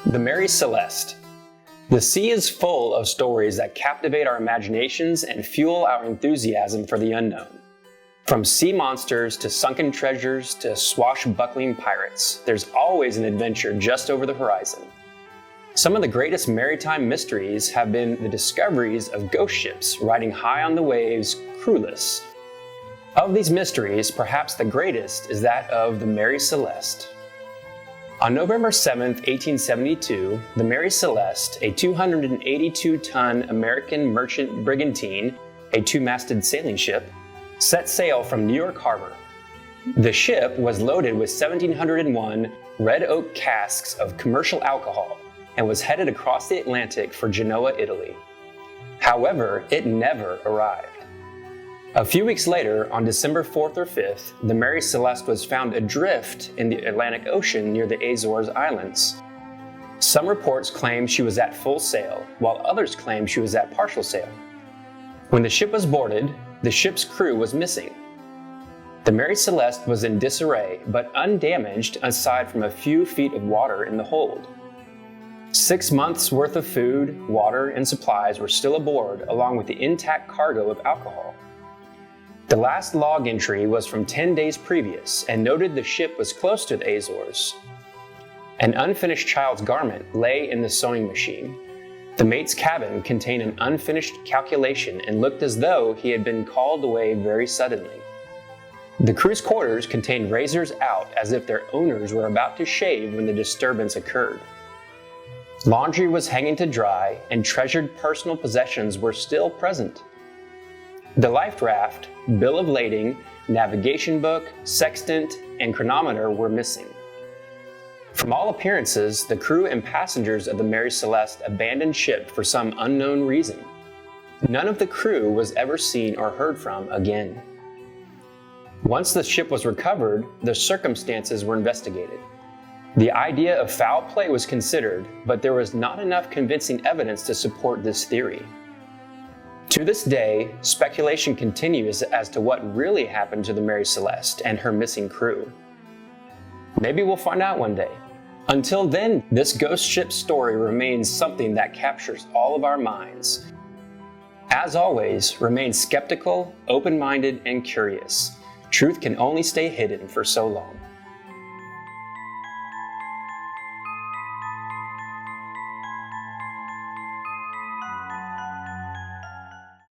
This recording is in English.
The Mary Celeste. The sea is full of stories that captivate our imaginations and fuel our enthusiasm for the unknown. From sea monsters to sunken treasures to swashbuckling pirates, there's always an adventure just over the horizon. Some of the greatest maritime mysteries have been the discoveries of ghost ships riding high on the waves, crewless. Of these mysteries, perhaps the greatest is that of the Mary Celeste. On November 7, 1872, the Mary Celeste, a 282-ton American merchant brigantine, a two-masted sailing ship, set sail from New York Harbor. The ship was loaded with 1,701 red oak casks of commercial alcohol and was headed across the Atlantic for Genoa, Italy. However, it never arrived. A few weeks later, on December 4th or 5th, the Mary Celeste was found adrift in the Atlantic Ocean near the Azores Islands. Some reports claim she was at full sail, while others claim she was at partial sail. When the ship was boarded, the ship's crew was missing. The Mary Celeste was in disarray, but undamaged aside from a few feet of water in the hold. 6 months' worth of food, water, and supplies were still aboard, along with the intact cargo of alcohol. The last log entry was from 10 days previous and noted the ship was close to the Azores. An unfinished child's garment lay in the sewing machine. The mate's cabin contained an unfinished calculation and looked as though he had been called away very suddenly. The crew's quarters contained razors out as if their owners were about to shave when the disturbance occurred. Laundry was hanging to dry and treasured personal possessions were still present. The life raft, bill of lading, navigation book, sextant, and chronometer were missing. From all appearances, the crew and passengers of the Mary Celeste abandoned ship for some unknown reason. None of the crew was ever seen or heard from again. Once the ship was recovered, the circumstances were investigated. The idea of foul play was considered, but there was not enough convincing evidence to support this theory. To this day, speculation continues as to what really happened to the Mary Celeste and her missing crew. Maybe we'll find out one day. Until then, this ghost ship story remains something that captures all of our minds. As always, remain skeptical, open-minded, and curious. Truth can only stay hidden for so long.